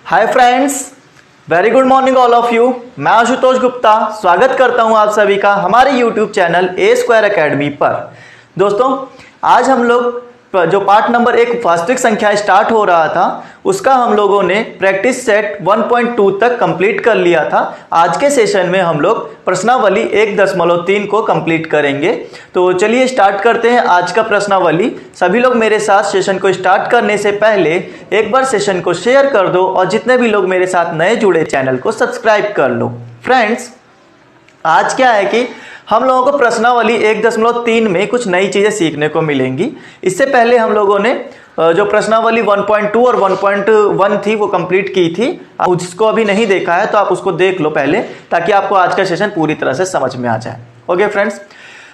Hi friends, very good morning all of you. मैं आशुतोष गुप्ता स्वागत करता हूं आप सभी का हमारे यूट्यूब चैनल ए स्क्वायर अकेडमी पर। दोस्तों, आज हम लोग जो पार्ट नंबर 1 वास्तविक संख्या स्टार्ट हो रहा था उसका हम लोगों ने प्रैक्टिस सेट 1.2 तक कंप्लीट कर लिया था। आज के सेशन में हम लोग प्रश्नावली 1.3 को कंप्लीट करेंगे। तो चलिए स्टार्ट करते हैं आज का प्रश्नावली। सभी लोग मेरे साथ सेशन को स्टार्ट करने से पहले एक बार सेशन को शेयर कर दो और जितने भी लोग मेरे साथ नए जुड़े चैनल को सब्सक्राइब कर लो। फ्रेंड्स, आज क्या है कि हम लोगों को प्रश्नावली 1.3 में कुछ नई चीज़ें सीखने को मिलेंगी। इससे पहले हम लोगों ने जो प्रश्नावली 1.2 और 1.1 थी वो कंप्लीट की थी। जिसको अभी नहीं देखा है तो आप उसको देख लो पहले, ताकि आपको आज का सेशन पूरी तरह से समझ में आ जाए। ओके फ्रेंड्स,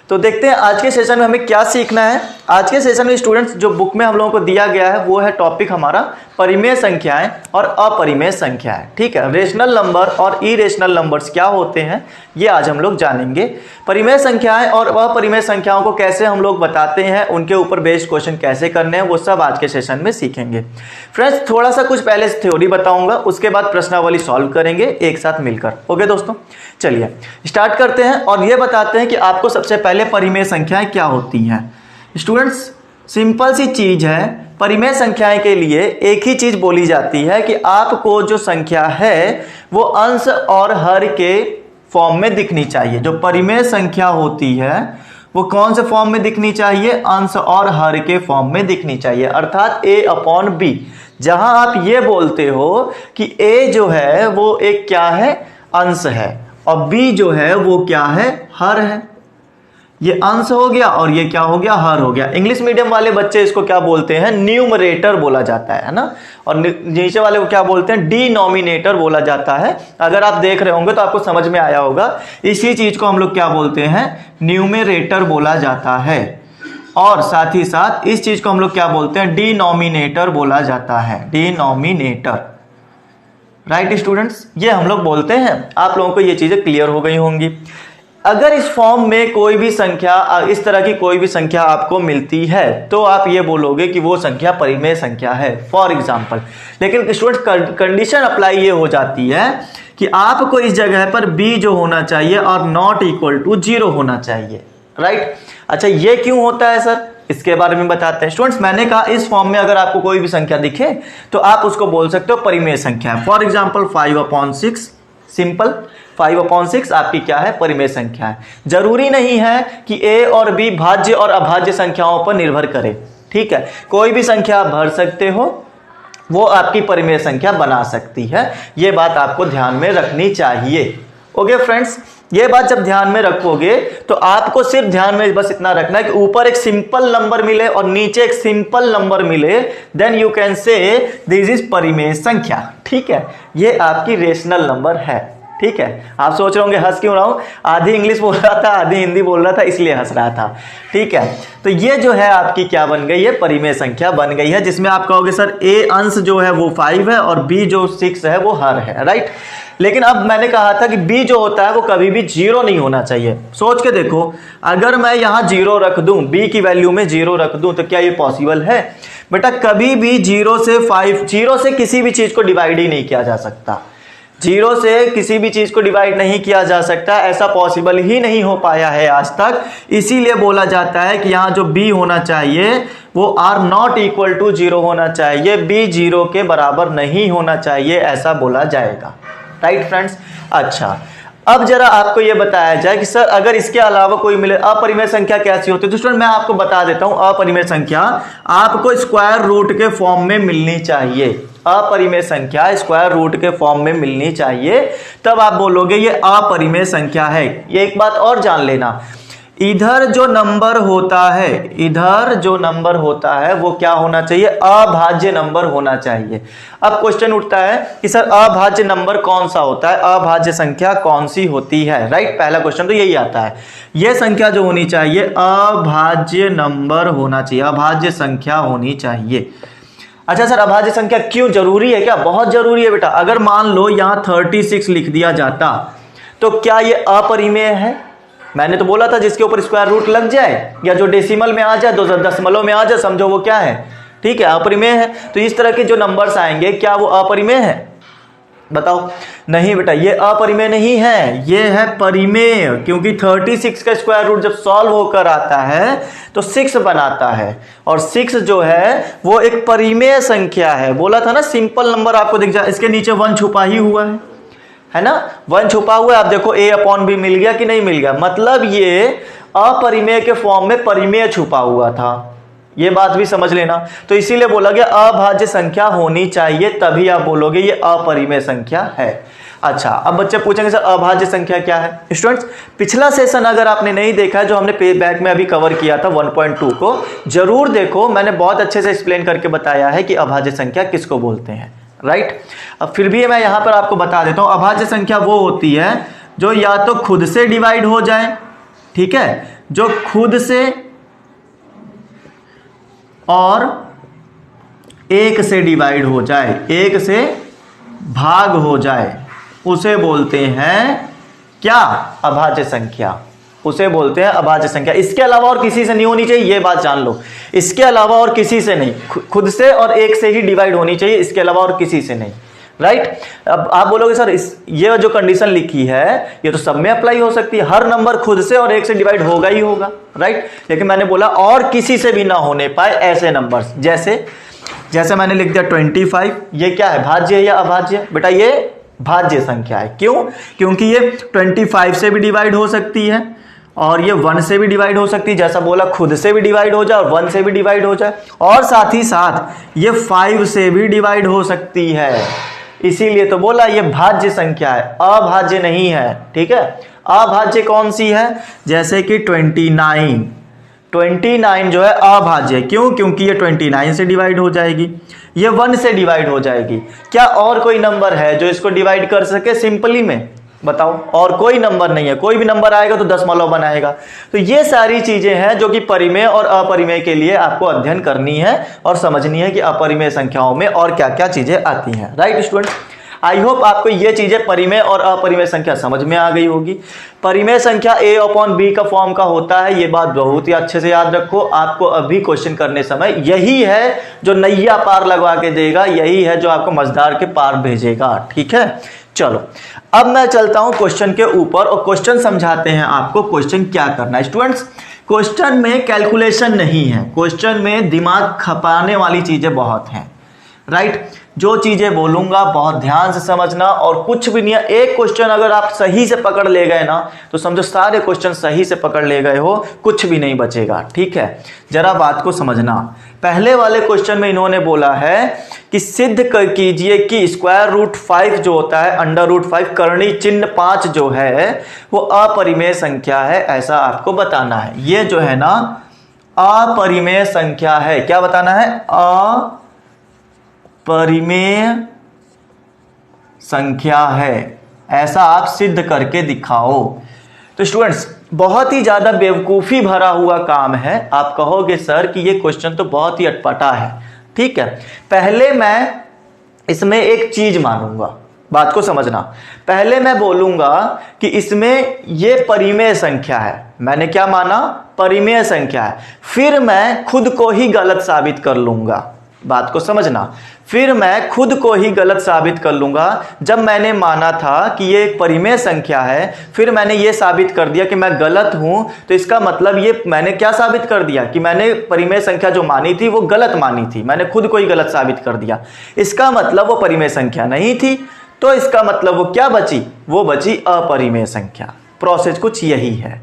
तो देखते हैं आज के सेशन में हमें क्या सीखना है। आज के सेशन में स्टूडेंट्स जो बुक में हम लोगों को दिया गया है वो है टॉपिक हमारा परिमेय संख्याएं और अपरिमेय संख्याएं। ठीक है, रेशनल नंबर और इरेशनल नंबर्स क्या होते हैं ये आज हम लोग जानेंगे। परिमेय संख्याएं और अपरिमेय संख्याओं को कैसे हम लोग बताते हैं, उनके ऊपर बेस्ड क्वेश्चन कैसे करने हैं, वो सब आज के सेशन में सीखेंगे। फ्रेंड्स, थोड़ा सा कुछ पहले थ्योरी बताऊंगा, उसके बाद प्रश्नावली सॉल्व करेंगे एक साथ मिलकर। ओके दोस्तों, चलिए स्टार्ट करते हैं और ये बताते हैं कि आपको सबसे पहले परिमेय संख्याएं क्या होती हैं। स्टूडेंट्स, सिंपल सी चीज है, परिमेय संख्याएं के लिए एक ही चीज बोली जाती है कि आपको जो संख्या है वो अंश और हर के फॉर्म में दिखनी चाहिए। जो परिमेय संख्या होती है वो कौन से फॉर्म में दिखनी चाहिए? अंश और हर के फॉर्म में दिखनी चाहिए, अर्थात a/b। जहां आप ये बोलते हो कि a जो है वो एक क्या है? अंश है, और b जो है वो क्या है? हर है। ये अंश हो गया और ये क्या हो गया? हर हो गया। इंग्लिश मीडियम वाले बच्चे इसको क्या बोलते हैं? न्यूमरेटर बोला जाता है ना, और नीचे वाले को क्या बोलते हैं? डिनोमिनेटर बोला जाता है। अगर आप देख रहे होंगे तो आपको समझ में आया होगा। इसी चीज को हम लोग क्या बोलते हैं? न्यूमरेटर बोला जाता है। और साथ ही साथ इस चीज को हम लोग क्या बोलते हैं? डिनोमिनेटर बोला जाता है। डिनोमिनेटर, राइट स्टूडेंट्स, ये हम लोग बोलते हैं। आप लोगों को ये चीजें क्लियर हो गई होंगी। अगर इस फॉर्म में कोई भी संख्या, इस तरह की कोई भी संख्या आपको मिलती है तो आप ये बोलोगे कि वो संख्या परिमेय संख्या है, फॉर एग्जाम्पल। लेकिन स्टूडेंट, कंडीशन अप्लाई ये हो जाती है कि आपको इस जगह पर b जो होना चाहिए और नॉट इक्वल टू 0 होना चाहिए, राइट। अच्छा, ये क्यों होता है सर? इसके बारे में बताते हैं। स्टूडेंट्स, मैंने कहा इस फॉर्म में अगर आपको कोई भी संख्या दिखे तो आप उसको बोल सकते हो परिमेय संख्या है। फॉर एग्जाम्पल 5/6, सिंपल 5/6 आपकी क्या है? परिमेय संख्या है। जरूरी नहीं है कि a और b भाज्य और अभाज्य संख्याओं पर निर्भर करे। ठीक है, कोई भी संख्या आप भर सकते हो, वो आपकी परिमेय संख्या बना सकती है। ये बात आपको ध्यान में रखनी चाहिए। ओके फ्रेंड्स, ये बात जब ध्यान में रखोगे तो आपको सिर्फ ध्यान में बस इतना रखना है कि ऊपर एक सिंपल नंबर मिले और नीचे एक सिंपल नंबर मिले, then you can say this is परिमेय संख्या। ठीक है, ये आपकी रेशनल नंबर है। ठीक है, आप सोच रहे होंगे हंस क्यों रहा हूं? आधी इंग्लिश बोल रहा था, आधी हिंदी बोल रहा था, इसलिए हंस रहा था। ठीक है, तो ये जो है आपकी क्या बन गई है? परिमेय संख्या बन गई है, जिसमें आप कहोगे सर a अंश जो है वो 5 है और b जो 6 है वो हर है, राइट। लेकिन अब मैंने कहा था कि b जो होता है वो कभी भी 0 नहीं होना चाहिए। सोच के देखो, अगर मैं यहाँ 0 रख दूं, b की वैल्यू में 0 रख दूं, तो क्या ये पॉसिबल है? बेटा, कभी भी 0 से 5, 0 से किसी भी चीज को डिवाइड ही नहीं किया जा सकता। 0 से किसी भी चीज को डिवाइड नहीं किया जा सकता, ऐसा पॉसिबल ही नहीं हो पाया है आज तक। इसीलिए बोला जाता है कि यहाँ जो b होना चाहिए वो r नॉट इक्वल टू 0 होना चाहिए, b 0 के बराबर नहीं होना चाहिए, ऐसा बोला जाएगा, राइट फ्रेंड्स। अच्छा, अब जरा आपको यह बताया जाए कि सर अगर इसके अलावा कोई मिले, अपरिमेय संख्या कैसी होती है? तो स्टूडेंट, मैं आपको बता देता हूं, अपरिमेय संख्या आपको स्क्वायर रूट के फॉर्म में मिलनी चाहिए। अपरिमेय संख्या स्क्वायर रूट के फॉर्म में मिलनी चाहिए, तब आप बोलोगे ये अपरिमेय संख्या है। ये एक बात और जान लेना, इधर जो नंबर होता है, इधर जो नंबर होता है वो क्या होना चाहिए? अभाज्य नंबर होना चाहिए। अब क्वेश्चन उठता है कि सर अभाज्य नंबर कौन सा होता है? अभाज्य संख्या कौन सी होती है, राइट। पहला क्वेश्चन तो यही आता है। यह संख्या जो होनी चाहिए अभाज्य नंबर होना चाहिए, अभाज्य संख्या होनी चाहिए। अच्छा सर, अभाज्य संख्या क्यों जरूरी है? क्या बहुत जरूरी है बेटा। अगर मान लो यहाँ 36 लिख दिया जाता तो क्या ये अपरिमेय है? मैंने तो बोला था जिसके ऊपर स्क्वायर रूट लग जाए या जो डेसिमल में आ जाए, दशमलव में आ जाए, समझो वो क्या है? ठीक है, अपरिमेय है। तो इस तरह के जो नंबर्स आएंगे क्या वो अपरिमेय है? बताओ, नहीं बेटा ये अपरिमेय नहीं है, ये है परिमेय, क्योंकि 36 का स्क्वायर रूट जब सॉल्व होकर आता है तो 6 बनाता है, और 6 जो है वो एक परिमेय संख्या है। बोला था ना सिंपल नंबर आपको दिख जाए, इसके नीचे 1 छुपा ही हुआ है ना, 1 छुपा हुआ है। आप देखो a/b मिल गया कि नहीं मिल गया, मतलब ये अपरिमेय के फॉर्म में परिमेय छुपा हुआ था, ये बात भी समझ लेना। तो इसीलिए बोला गया अभाज्य संख्या होनी चाहिए, तभी आप बोलोगे ये अपरिमेय संख्या है। अच्छा, अब बच्चे पूछेंगे सर अभाज्य संख्या क्या है। स्टूडेंट्स, पिछला सेशन अगर आपने नहीं देखा है जो हमने पे बैक में अभी कवर किया था 1.2 को, जरूर देखो, मैंने बहुत अच्छे से एक्सप्लेन करके बताया है कि अभाज्य संख्या किसको बोलते हैं, राइट। अब फिर भी मैं यहां पर आपको बता देता हूं, अभाज्य संख्या वो होती है जो या तो खुद से डिवाइड हो जाए, ठीक है, जो खुद से और 1 से डिवाइड हो जाए, 1 से भाग हो जाए, उसे बोलते हैं क्या, अभाज्य संख्या, उसे बोलते हैं अभाज्य संख्या। इसके अलावा और किसी से नहीं होनी चाहिए, ये बात जान लो, इसके अलावा और किसी से नहीं, खुद से और 1 से ही डिवाइड होनी चाहिए, इसके अलावा और किसी से नहीं, राइट। अब आप बोलोगे सर ये जो कंडीशन लिखी है ये तो सब में अप्लाई हो सकती है, हर नंबर खुद से और 1 से डिवाइड होगा ही होगा, राइट। लेकिन मैंने बोला और किसी से भी ना होने पाए ऐसे नंबर्स, जैसे मैंने लिख दिया 25, ये क्या है, भाज्य है या अभाज्य, बेटा ये भाज्य संख्या है। क्यों, क्योंकि ये 25 से भी डिवाइड हो सकती है और ये 1 से भी डिवाइड हो सकती है, जैसा बोला खुद से भी डिवाइड हो जाए और 1 से भी डिवाइड हो जाए, और साथ ही साथ ये 5 से भी डिवाइड हो सकती है, इसीलिए तो बोला ये भाज्य संख्या है, अभाज्य नहीं है, ठीक है। अभाज्य कौन सी है, जैसे कि 29 जो है अभाज्य, क्यों, क्योंकि ये 29 से डिवाइड हो जाएगी, ये 1 से डिवाइड हो जाएगी। क्या और कोई नंबर है जो इसको डिवाइड कर सके सिंपली में, बताओ, और कोई नंबर नहीं है, कोई भी नंबर आएगा तो दशमलव बनाएगा। तो ये सारी चीजें हैं जो कि परिमेय और अपरिमेय के लिए आपको अध्ययन करनी है और समझनी है कि अपरिमेय संख्याओं में और क्या क्या चीजें आती हैं, राइट स्टूडेंट्स। आई होप आपको ये चीजें परिमेय और अपरिमेय संख्या समझ में आ गई होगी। परिमेय संख्या a/b का फॉर्म का होता है, ये बात बहुत ही अच्छे से याद रखो, आपको अभी क्वेश्चन करने समय यही है जो नैया पार लगवा के देगा, यही है जो आपको मझधार के पार भेजेगा, ठीक है। चलो अब मैं चलता हूं क्वेश्चन के ऊपर और क्वेश्चन समझाते हैं आपको क्वेश्चन क्या करना है। स्टूडेंट्स, क्वेश्चन में कैलकुलेशन नहीं है, क्वेश्चन में दिमाग खपाने वाली चीजें बहुत हैं, राइट। जो चीजें बोलूंगा बहुत ध्यान से समझना, और कुछ भी नहीं है, एक क्वेश्चन अगर आप सही से पकड़ ले गए ना तो समझो सारे क्वेश्चन सही से पकड़ ले गए हो, कुछ भी नहीं बचेगा, ठीक है। जरा बात को समझना। पहले वाले क्वेश्चन में इन्होंने बोला है कि सिद्ध कीजिए कि √5 जो होता है √5 करणी चिन्ह 5 जो है वो अपरिमेय संख्या है, ऐसा आपको बताना है। ये जो है ना अपरिमेय संख्या है, क्या बताना है, अपरिमेय संख्या है, ऐसा आप सिद्ध करके दिखाओ। तो स्टूडेंट्स, बहुत ही ज्यादा बेवकूफी भरा हुआ काम है। आप कहोगे सर कि ये क्वेश्चन तो बहुत ही अटपटा है, ठीक है। पहले मैं इसमें एक चीज मानूंगा, बात को समझना। पहले मैं बोलूंगा कि इसमें ये परिमेय संख्या है, मैंने क्या माना, परिमेय संख्या है, फिर मैं खुद को ही गलत साबित कर लूंगा, बात को समझना। फिर मैं खुद को ही गलत साबित कर लूंगा। जब मैंने माना था कि ये एक परिमेय संख्या है, फिर मैंने ये साबित कर दिया कि मैं गलत हूं, तो इसका मतलब ये मैंने क्या साबित कर दिया कि मैंने परिमेय संख्या जो मानी थी वो गलत मानी थी, मैंने खुद को ही गलत साबित कर दिया। इसका मतलब वो परिमेय संख्या नहीं थी, तो इसका मतलब वो क्या बची, वो बची अपरिमेय संख्या। प्रोसेस कुछ यही है,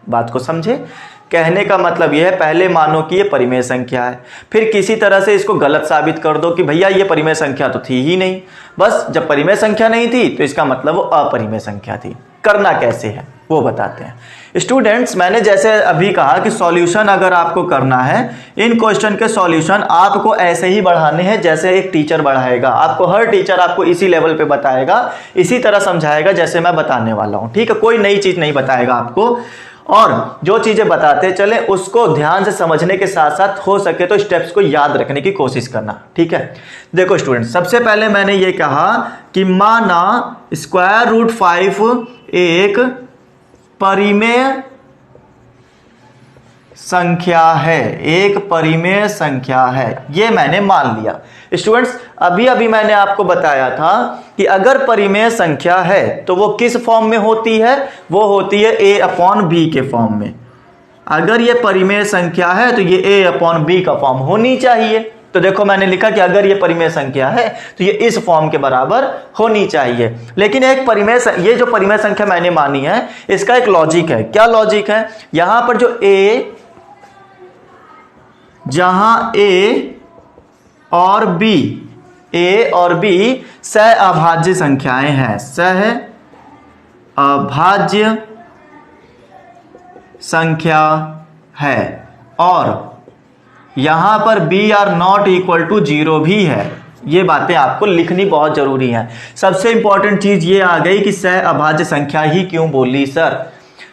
बात को समझे। कहने का मतलब यह है, पहले मानो कि ये परिमेय संख्या है, फिर किसी तरह से इसको गलत साबित कर दो कि भैया ये परिमेय संख्या तो थी ही नहीं। बस जब परिमेय संख्या नहीं थी तो इसका मतलब वो अपरिमेय संख्या थी। करना कैसे है वो बताते हैं। स्टूडेंट्स, मैंने जैसे अभी कहा कि सॉल्यूशन अगर आपको करना है, इन क्वेश्चन के सॉल्यूशन आपको ऐसे ही बढ़ाने हैं जैसे एक टीचर बढ़ाएगा। आपको हर टीचर आपको इसी लेवल पे बताएगा, इसी तरह समझाएगा जैसे मैं बताने वाला हूँ, ठीक है। कोई नई चीज नहीं बताएगा आपको, और जो चीजें बताते चले उसको ध्यान से समझने के साथ साथ हो सके तो स्टेप्स को याद रखने की कोशिश करना, ठीक है। देखो स्टूडेंट्स, सबसे पहले मैंने ये कहा कि माना √5 एक परिमेय संख्या है, एक परिमेय संख्या है, ये मैंने मान लिया। स्टूडेंट्स अभी अभी मैंने आपको बताया था कि अगर परिमेय संख्या है तो वो किस फॉर्म में होती है, वो होती है a/b के फॉर्म में। अगर ये परिमेय संख्या है तो ये a/b का फॉर्म होनी चाहिए। तो देखो मैंने लिखा कि अगर ये परिमेय संख्या है तो ये इस फॉर्म के बराबर होनी चाहिए। लेकिन एक ये जो परिमेय संख्या मैंने मानी है इसका एक लॉजिक है। क्या लॉजिक है? यहां पर जो जहां a और b सहअभाज्य संख्याएं हैं, सहअभाज्य संख्या है, और यहां पर b are not equal to 0 भी है। ये बातें आपको लिखनी बहुत जरूरी है। सबसे इंपॉर्टेंट चीज ये आ गई कि सहअभाज्य संख्या ही क्यों बोली सर।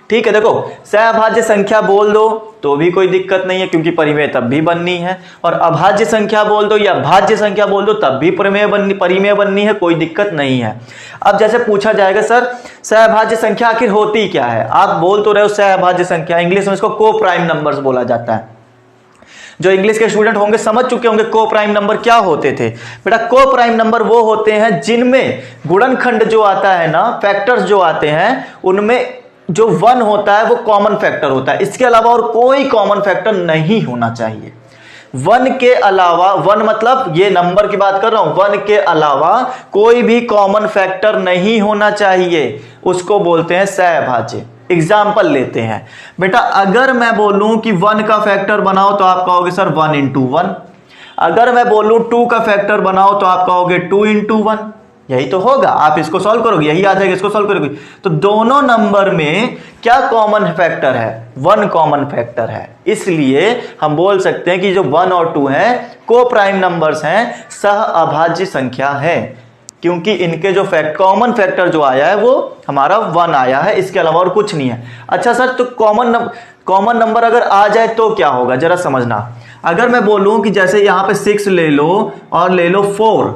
ठीक है, देखो सहअभाज्य संख्या बोल दो तो भी कोई दिक्कत नहीं है क्योंकि परिमेय तब भी बननी है, और अभाज्य संख्या बोल दो या भाज्य संख्या बोल दो तब भी परिमेय बननी है, कोई दिक्कत नहीं है। अब जैसे पूछा जाएगा सर सहअभाज्य संख्या आखिर होती क्या है, आप बोल तो रहे हो सहअभाज्य संख्या, इंग्लिश में इसको को प्राइम नंबर्स बोला जाता है। जो इंग्लिश के स्टूडेंट होंगे समझ चुके होंगे को प्राइम नंबर क्या होते थे। बेटा को प्राइम नंबर वो होते हैं जिनमें गुणनखंड जो आता है ना, फैक्टर्स जो आते हैं, उनमें जो 1 होता है वो कॉमन फैक्टर होता है, इसके अलावा और कोई कॉमन फैक्टर नहीं होना चाहिए। 1 के अलावा, 1 मतलब ये नंबर की बात कर रहा हूं, 1 के अलावा कोई भी कॉमन फैक्टर नहीं होना चाहिए, उसको बोलते हैं सहअभाज्य। एग्जाम्पल लेते हैं बेटा, अगर मैं बोलूं कि 1 का फैक्टर बनाओ तो आप कहोगे सर 1 × 1। अगर मैं बोलूं 2 का फैक्टर बनाओ तो आप कहोगे 2 × 1। यही तो होगा, आप इसको सॉल्व करोगे, यही आ जाएगा, इसको सॉल्व करोगे। तो दोनों नंबर में क्या कॉमन फैक्टर है? 1 कॉमन फैक्टर है। इसलिए हम बोल सकते हैं कि जो 1 और 2 हैं को प्राइम नंबर्स हैं, सहअभाज्य संख्या है, क्योंकि इनके जो कॉमन फैक्टर जो आया है वो हमारा 1 आया है, इसके अलावा और कुछ नहीं है। अच्छा सर, तो कॉमन नंबर अगर आ जाए तो क्या होगा, जरा समझना। अगर मैं बोलूं कि जैसे यहां पे 6 ले लो और ले लो 4,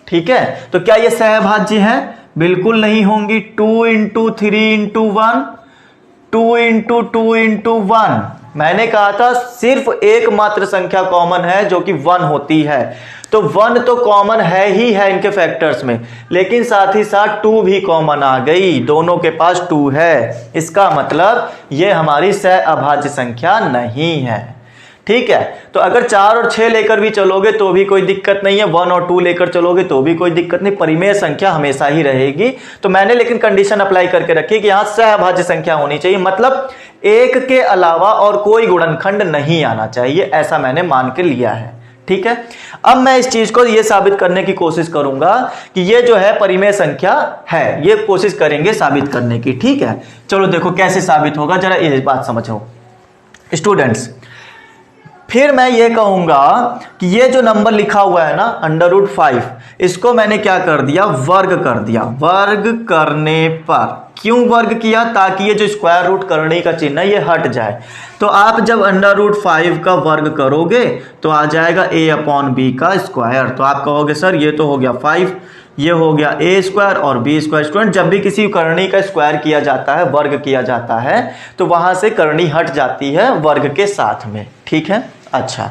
ठीक है, तो क्या ये सहअभाज्य है? बिल्कुल नहीं होंगी। 2 × 3 × 1, 2 × 2 × 1। मैंने कहा था सिर्फ एकमात्र संख्या कॉमन है जो कि 1 होती है। तो 1 तो कॉमन है ही है इनके फैक्टर्स में, लेकिन साथ ही साथ 2 भी कॉमन आ गई, दोनों के पास 2 है। इसका मतलब ये हमारी सहअभाज्य संख्या नहीं है। ठीक है, तो अगर 4 और 6 लेकर भी चलोगे तो भी कोई दिक्कत नहीं है, 1 और 2 लेकर चलोगे तो भी कोई दिक्कत नहीं, परिमेय संख्या हमेशा ही रहेगी। तो मैंने लेकिन कंडीशन अप्लाई करके रखी कि यहां सहअभाज्य संख्या होनी चाहिए, मतलब 1 के अलावा और कोई गुणनखंड नहीं आना चाहिए, ऐसा मैंने मान के लिया है। ठीक है, अब मैं इस चीज को ये साबित करने की कोशिश करूंगा कि ये जो है परिमेय संख्या है, ये कोशिश करेंगे साबित करने की। ठीक है, चलो देखो कैसे साबित होगा, जरा ये बात समझो स्टूडेंट्स। फिर मैं ये कहूंगा कि ये जो नंबर लिखा हुआ है ना √5, इसको मैंने क्या कर दिया, वर्ग कर दिया। वर्ग करने पर, क्यों वर्ग किया? ताकि ये जो स्क्वायर रूट करने का चिन्ह है ये हट जाए। तो आप जब √5 का वर्ग करोगे तो आ जाएगा a/b का स्क्वायर। तो आप कहोगे सर ये तो हो गया 5, ये हो गया a² और b²। स्टूडेंट जब भी किसी करनी का स्क्वायर किया जाता है, वर्ग किया जाता है, तो वहां से करनी हट जाती है वर्ग के साथ में। ठीक है, अच्छा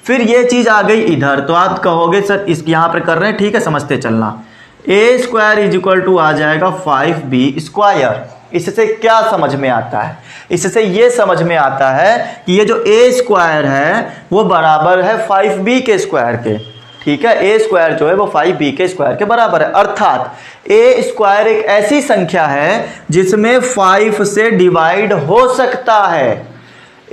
फिर ये चीज आ गई इधर, तो आप कहोगे सर इस यहां पर कर रहे हैं, ठीक है, समझते चलना। a² आ जाएगा 5b²। इससे क्या समझ में आता है? इससे ये समझ में आता है कि ये जो a² है वो बराबर है 5b² के। ठीक है, a² जो है वो 5b² के बराबर है, अर्थात a² एक ऐसी संख्या है जिसमें 5 से डिवाइड हो सकता है।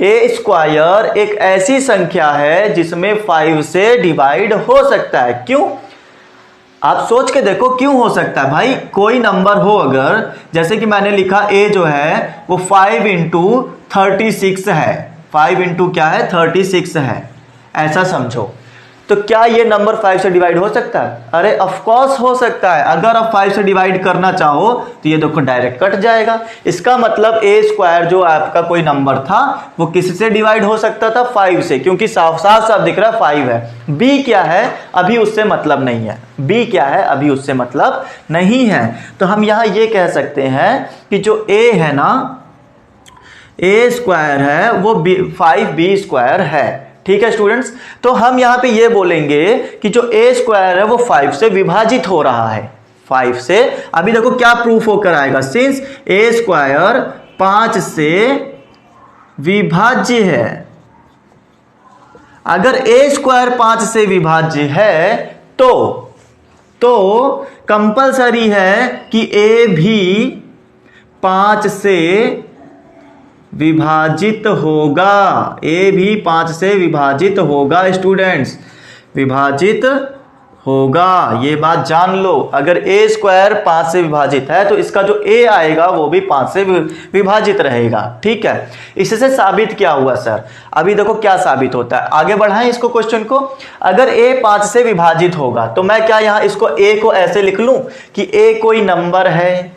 a² एक ऐसी संख्या है जिसमें 5 से डिवाइड हो सकता है। क्यों? आप सोच के देखो क्यों हो सकता है भाई। कोई नंबर हो अगर, जैसे कि मैंने लिखा a जो है वो 5 × 36 है, 5 × क्या है 36 है, ऐसा समझो। तो क्या ये नंबर 5 से डिवाइड हो सकता है? अरे ऑफ कोर्स हो सकता है। अगर आप 5 से डिवाइड करना चाहो तो ये देखो डायरेक्ट कट जाएगा। इसका मतलब a² जो आपका कोई नंबर था वो किससे डिवाइड हो सकता था? 5 से, क्योंकि साफ साफ दिख रहा है 5 है। b क्या है? अभी उससे मतलब नहीं है। b क्या है? अभी उससे मतलब नहीं है। तो हम यहां ये कह सकते हैं कि जो a है ना, ए स्क्वायर है वो 5b स्क्वायर है। ठीक है स्टूडेंट्स, तो हम यहां पे ये बोलेंगे कि जो ए स्क्वायर है वो 5 से विभाजित हो रहा है। 5 से, अभी देखो क्या प्रूफ होकर आएगा, सिंस ए स्क्वायर 5 से विभाज्य है। अगर ए स्क्वायर 5 से विभाज्य है तो कंपलसरी है कि ए भी 5 से विभाजित होगा। ए भी 5 से विभाजित होगा स्टूडेंट्स, विभाजित होगा, ये बात जान लो। अगर ए स्क्वायर 5 से विभाजित है तो इसका जो ए आएगा वो भी 5 से विभाजित रहेगा। ठीक है, इससे साबित क्या हुआ सर? अभी देखो क्या साबित होता है, आगे बढ़ाएं इसको क्वेश्चन को। अगर ए 5 से विभाजित होगा तो मैं क्या यहां इसको ए को ऐसे लिख लूं कि ए कोई नंबर है,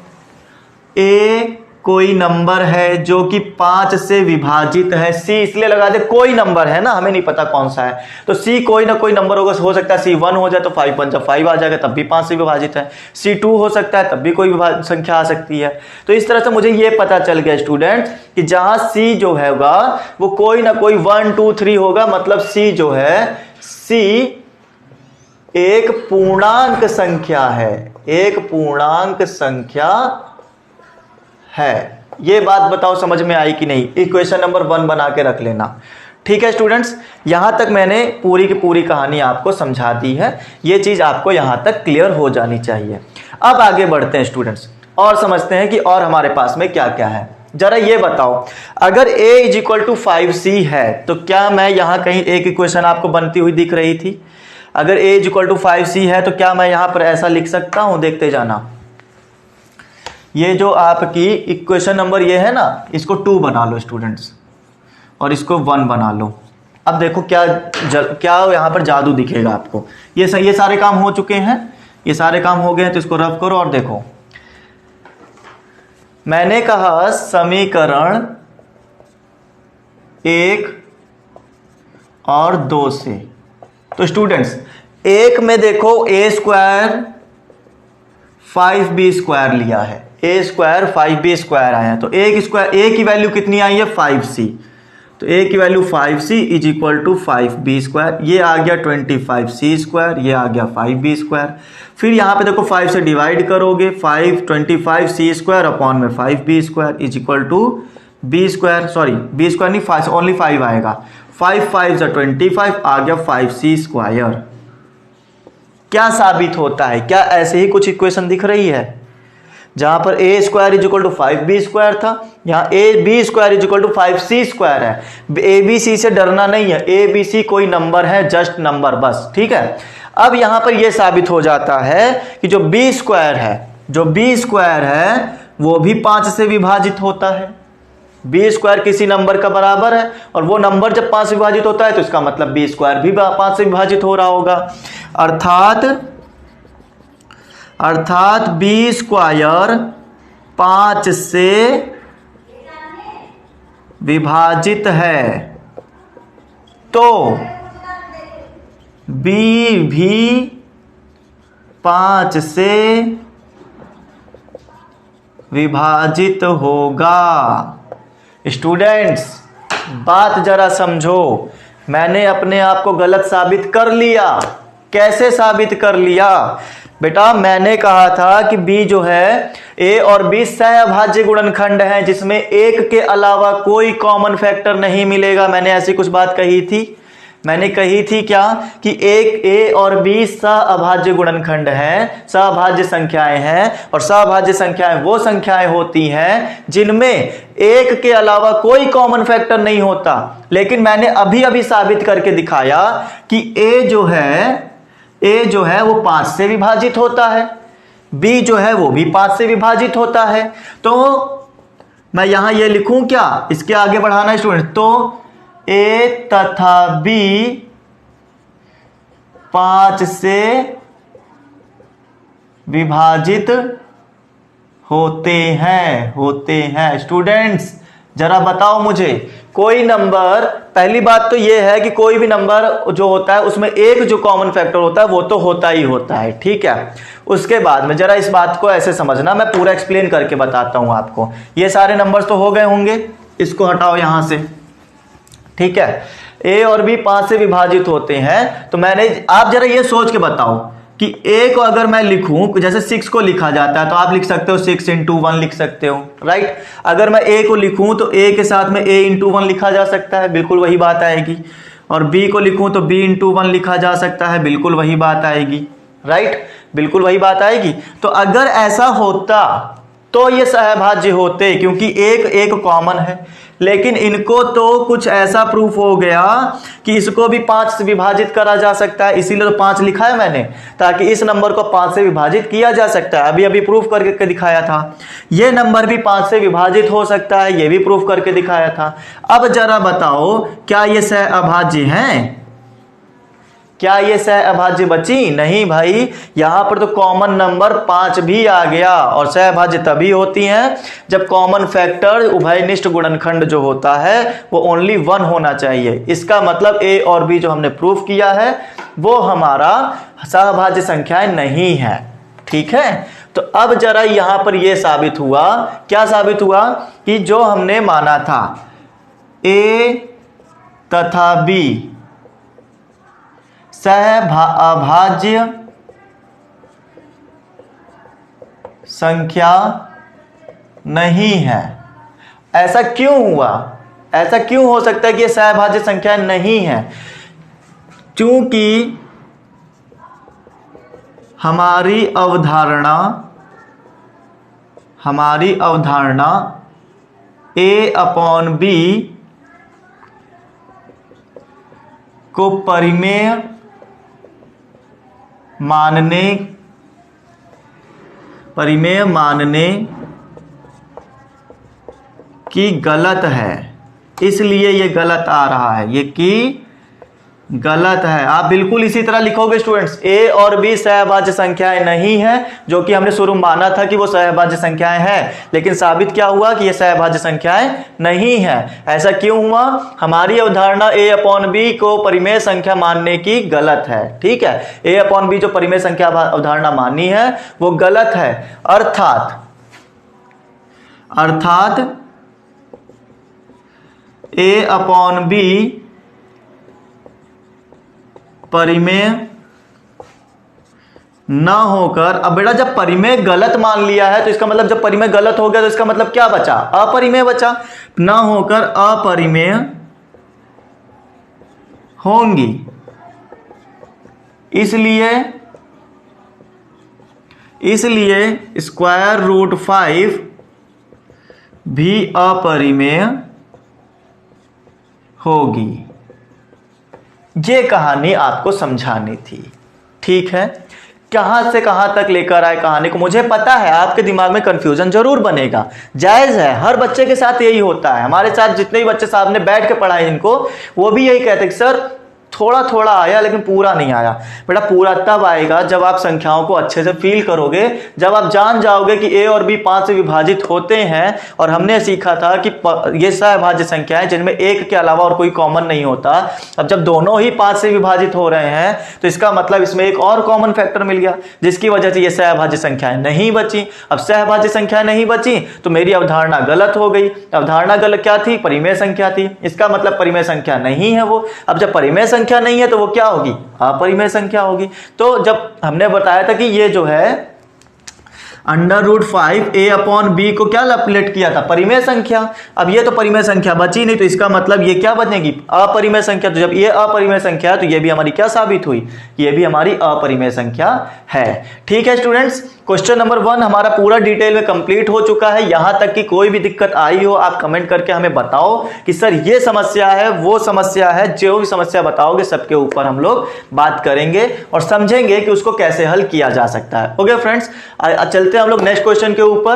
ए कोई नंबर है जो कि 5 से विभाजित है। सी इसलिए लगा दे, कोई नंबर है ना, हमें नहीं पता कौन सा है, तो सी कोई ना कोई नंबर होगा। हो सकता है सी 1 हो जाए तो 5 बन जाए, 5 आ जाएगा तब भी 5 से विभाजित है। सी 2 हो सकता है तब भी कोई संख्या आ सकती है। तो इस तरह से मुझे ये पता चल गया स्टूडेंट कि जहां सी जो होगा वो कोई ना कोई 1 2 3 होगा, मतलब सी जो है, सी एक पूर्णांक संख्या है, एक पूर्णांक संख्या है। ये बात बताओ समझ में आई कि नहीं? इक्वेशन नंबर 1 बना के रख लेना। ठीक है स्टूडेंट्स, यहां तक मैंने पूरी की पूरी कहानी आपको समझा दी है, ये चीज आपको यहां तक क्लियर हो जानी चाहिए। अब आगे बढ़ते हैं स्टूडेंट्स और समझते हैं कि और हमारे पास में क्या क्या है। जरा ये बताओ, अगर a = 5c है तो क्या मैं यहां कहीं एक इक्वेशन आपको बनती हुई दिख रही थी? अगर a = 5c है तो क्या मैं यहां पर ऐसा लिख सकता हूं? देखते जाना, ये जो आपकी इक्वेशन नंबर ये है ना, इसको 2 बना लो स्टूडेंट्स और इसको 1 बना लो। अब देखो क्या यहां पर जादू दिखेगा आपको। ये सारे काम हो चुके हैं, ये सारे काम हो गए हैं, तो इसको रफ करो और देखो। मैंने कहा समीकरण 1 और 2 से, तो स्टूडेंट्स 1 में देखो a स्क्वायर 5b स्क्वायर लिया है, a स्क्वायर 5b स्क्वायर आया है, तो a की वैल्यू कितनी आई है? 5c, तो a की वैल्यू 5c = 5b स्क्वायर, ये आ गया 25c स्क्वायर, ये आ गया 5b स्क्वायर। फिर यहाँ पे देखो 5 से डिवाइड करोगे, 25c स्क्वायर अपॉन में 5b square = b square, sorry b square नहीं, 5 ओनली 5 आएगा, 5 5 = 25, आ गया 5c स्क्वायर। क्या साबित होता है? क्या ऐसे ही कुछ इक्वेशन दिख रही है? जहां पर a स्क्वायर = 5b स्क्वायर था, यहाँ ab स्क्वायर = 5c स्क्वायर है। abc से डरना नहीं है, abc कोई नंबर है, जस्ट नंबर बस। ठीक है, अब यहां पर यह साबित हो जाता है कि जो b स्क्वायर है वो भी 5 से विभाजित होता है। b स्क्वायर किसी नंबर का बराबर है और वो नंबर जब 5 से विभाजित होता है तो इसका मतलब b स्क्वायर भी 5 से विभाजित हो रहा होगा, अर्थात b स्क्वायर 5 से विभाजित है, तो b भी 5 से विभाजित होगा। स्टूडेंट्स बात जरा समझो, मैंने अपने आप को गलत साबित कर लिया। कैसे साबित कर लिया? बेटा मैंने कहा था कि b जो है, a और b सहअभाज्य गुणनखंड हैं जिसमें एक के अलावा कोई कॉमन फैक्टर नहीं मिलेगा। मैंने ऐसी कुछ बात कही थी, मैंने कही थी क्या कि एक a और b सहअभाज्य गुणनखंड हैं, सहअभाज्य संख्याएं हैं, और सहअभाज्य संख्याएं वो संख्याएं होती हैं जिनमें एक के अलावा कोई कॉमन फैक्टर नहीं होता। लेकिन मैंने अभी अभी साबित करके दिखाया कि a जो है वो 5 से विभाजित होता है, b जो है वो भी 5 से विभाजित होता है। तो मैं यहां ये लिखूं क्या, इसके आगे बढ़ाना है स्टूडेंट, तो a तथा b 5 से विभाजित होते हैं। स्टूडेंट्स जरा बताओ मुझे, कोई नंबर, पहली बात तो यह है कि कोई भी नंबर जो होता है उसमें एक जो कॉमन फैक्टर होता है वो तो होता ही होता है। ठीक है, उसके बाद में जरा इस बात को ऐसे समझना, मैं पूरा एक्सप्लेन करके बताता हूं आपको। ये सारे नंबर्स तो हो गए होंगे, इसको हटाओ यहां से, ठीक है। ए और बी 5 से विभाजित होते हैं, तो मैंने, आप जरा ये सोच के बताओ कि ए को अगर मैं लिखूं, जैसे 6 को लिखा जाता है तो आप लिख सकते हो 6 × 1 लिख सकते हो, राइट। अगर मैं ए को लिखूं तो ए के साथ में a × 1 लिखा जा सकता है, बिल्कुल वही बात आएगी। और बी को लिखूं तो b × 1 लिखा जा सकता है, बिल्कुल वही बात आएगी, राइट, बिल्कुल वही बात आएगी। तो अगर ऐसा होता तो ये सहभाज्य होते, क्योंकि एक कॉमन है। लेकिन इनको तो कुछ ऐसा प्रूफ हो गया कि इसको भी 5 से विभाजित करा जा सकता है, इसीलिए तो 5 लिखा है मैंने, ताकि इस नंबर को 5 से विभाजित किया जा सकता है। अभी प्रूफ करके दिखाया था। ये नंबर भी 5 से विभाजित हो सकता है, ये भी प्रूफ करके दिखाया था। अब जरा बताओ, क्या ये सहअभाज्य हैं? क्या ये सहअभाज्य बची? नहीं भाई, यहां पर तो कॉमन नंबर 5 भी आ गया। और सहअभाज्य तभी होती हैं जब कॉमन फैक्टर उभयनिष्ठ गुणनखंड जो होता है वो ओनली 1 होना चाहिए। इसका मतलब ए और बी जो हमने प्रूफ किया है वो हमारा सहअभाज्य संख्याएं नहीं है, ठीक है। तो अब जरा यहां पर यह साबित हुआ, क्या साबित हुआ कि जो हमने माना था ए तथा बी सहअभाज्य संख्या नहीं है। ऐसा क्यों हुआ? ऐसा क्यों हो सकता है कि ये सहअभाज्य संख्या नहीं है? क्योंकि हमारी अवधारणा a/b को परिमेय मानने की गलत है, इसलिए ये गलत आ रहा है, ये कि गलत है। आप बिल्कुल इसी तरह लिखोगे स्टूडेंट्स, ए और बी सहअभाज्य संख्याएं नहीं है, जो कि हमने शुरू माना था कि वो सहअभाज्य संख्याएं हैं, लेकिन साबित क्या हुआ कि ये सहअभाज्य संख्याएं नहीं है। ऐसा क्यों हुआ? हमारी अवधारणा a/b को परिमेय संख्या मानने की गलत है, ठीक है। a/b जो परिमेय संख्या अवधारणा मानी है वो गलत है। अर्थात a/b परिमेय न होकर, अब बेटा जब परिमेय गलत मान लिया है तो इसका मतलब, जब परिमेय गलत हो गया तो इसका मतलब क्या बचा? अपरिमेय बचा। न होकर अपरिमेय होंगी, इसलिए √5 भी अपरिमेय होगी। ये कहानी आपको समझानी थी, ठीक है। कहां से कहां तक लेकर आए कहानी को, मुझे पता है आपके दिमाग में कंफ्यूजन जरूर बनेगा, जायज है, हर बच्चे के साथ यही होता है। हमारे साथ जितने भी बच्चे साहब ने बैठ के पढ़ाए इनको, वो भी यही कहते हैं कि सर थोड़ा थोड़ा आया लेकिन पूरा नहीं आया। बेटा पूरा तब आएगा जब आप संख्याओं को अच्छे से फील करोगे, जब आप जान जाओगे कि ए और बी 5 से विभाजित होते हैं। और हमने सीखा था कि ये सहअभाज्य संख्याएं जिनमें एक के अलावा और कोई कॉमन नहीं होता। अब जब दोनों ही 5 से विभाजित हो रहे हैं तो इसका मतलब इसमें एक और कॉमन फैक्टर मिल गया, जिसकी वजह से ये सहअभाज्य संख्याएं नहीं बची। अब सहअभाज्य संख्याएं नहीं बची तो मेरी अवधारणा गलत हो गई। अवधारणा गलत क्या थी? परिमेय संख्या थी। इसका मतलब परिमेय संख्या नहीं है वो। अब जब परिमेय संख्या नहीं है तो वो क्या होगी? अपरिमेय संख्या होगी। तो जब हमने बताया था कि ये जो है √5 a/b को क्या लपेट किया था? परिमेय संख्या। अब ये तो परिमेय संख्या बची नहीं, तो इसका मतलब ये क्या बनेगी? अपरिमेय संख्या। तो जब ये अपरिमेय संख्या है तो ये भी हमारी क्या साबित हुई? ये भी हमारी अपरिमेय संख्या है। ठीक है स्टूडेंट्स, क्वेश्चन नंबर 1 हमारा पूरा डिटेल में कंप्लीट हो चुका है। यहां तक कि कोई भी दिक्कत आई हो आप कमेंट करके हमें बताओ कि सर ये समस्या है, वो समस्या है। जो भी समस्या बताओगे सबके ऊपर हम लोग बात करेंगे और समझेंगे कि उसको कैसे हल किया जा सकता है। ओके फ्रेंड्स, चलते हैं हम लोग नेक्स्ट क्वेश्चन के ऊपर।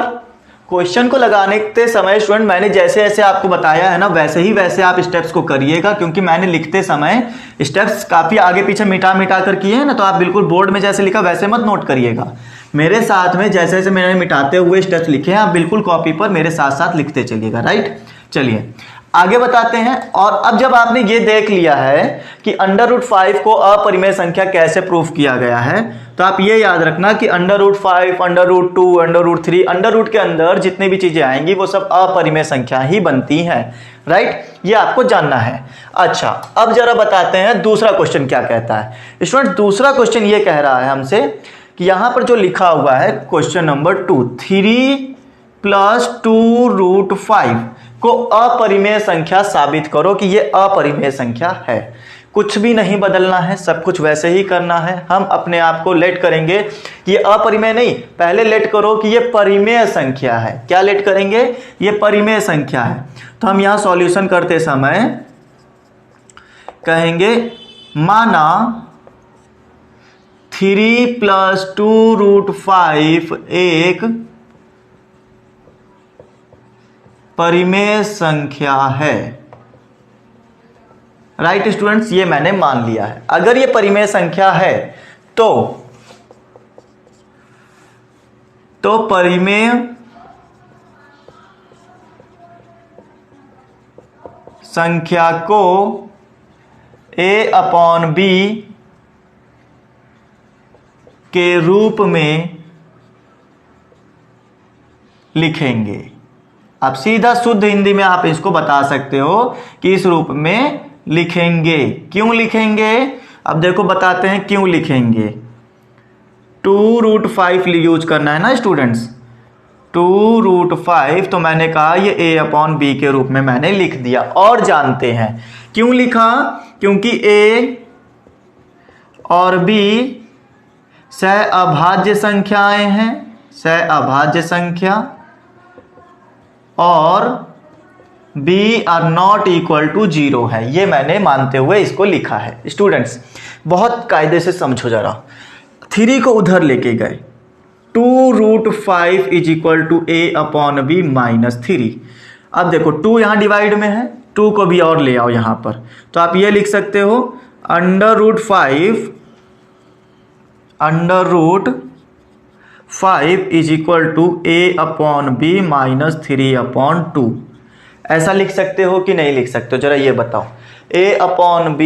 क्वेश्चन को लगाने के समय स्टूडेंट मैंने जैसे जैसे आपको बताया है ना, वैसे आप स्टेप्स को करिएगा, क्योंकि मैंने लिखते समय स्टेप्स काफी आगे पीछे मिटा कर किए हैं ना, तो आप बिल्कुल बोर्ड में जैसे लिखा वैसे मत नोट करिएगा। मेरे साथ में जैसे जैसे मैंने मिटाते हुए स्टेप्स लिखे हैं आप बिल्कुल कॉपी पर मेरे साथ साथ लिखते चलिएगा। राइट, चलिए आगे बताते हैं। और अब जब आपने ये देख लिया है कि √5 को अपरिमेय संख्या कैसे प्रूफ किया गया है, तो आप ये याद रखना कि √5, √2, √3, अंडर के अंदर जितनी भी चीजें आएंगी वो सब अपरिमेय संख्या ही बनती हैं, राइट। ये आपको जानना है। अच्छा, अब जरा बताते हैं दूसरा क्वेश्चन क्या कहता है। स्टूडेंट, दूसरा क्वेश्चन ये कह रहा है हमसे कि यहां पर जो लिखा हुआ है क्वेश्चन नंबर 2, 3 + 2√5 को अपरिमेय संख्या साबित करो कि ये अपरिमेय संख्या है। कुछ भी नहीं बदलना है, सब कुछ वैसे ही करना है। हम अपने आप को लेट करेंगे कि ये अपरिमेय नहीं, पहले लेट करो कि ये परिमेय संख्या है। क्या लेट करेंगे? ये परिमेय संख्या है। तो हम यहां सॉल्यूशन करते समय कहेंगे माना 3 + 2√5 एक परिमेय संख्या है, राइट स्टूडेंट्स। ये मैंने मान लिया है। अगर ये परिमेय संख्या है तो परिमेय संख्या को a/b के रूप में लिखेंगे। आप सीधा शुद्ध हिंदी में आप इसको बता सकते हो कि इस रूप में लिखेंगे। क्यों लिखेंगे? अब देखो बताते हैं क्यों लिखेंगे। 2√5 यूज करना है ना स्टूडेंट्स, 2√5। तो मैंने कहा ये a/b के रूप में मैंने लिख दिया। और जानते हैं क्यों लिखा? क्योंकि a और b सहअभाज्य संख्याएं हैं, सहअभाज्य संख्या, और b are not equal to 0 है। ये मैंने मानते हुए इसको लिखा है। स्टूडेंट्स, बहुत कायदे से समझो जरा। 3 को उधर लेके गए, 2√5 = a/b - 3। अब देखो 2 यहां डिवाइड में है, 2 को भी और ले आओ यहां पर। तो आप ये लिख सकते हो √5 = a/b - 3/2। ऐसा लिख सकते हो कि नहीं लिख सकते हो? जरा ये बताओ। a/b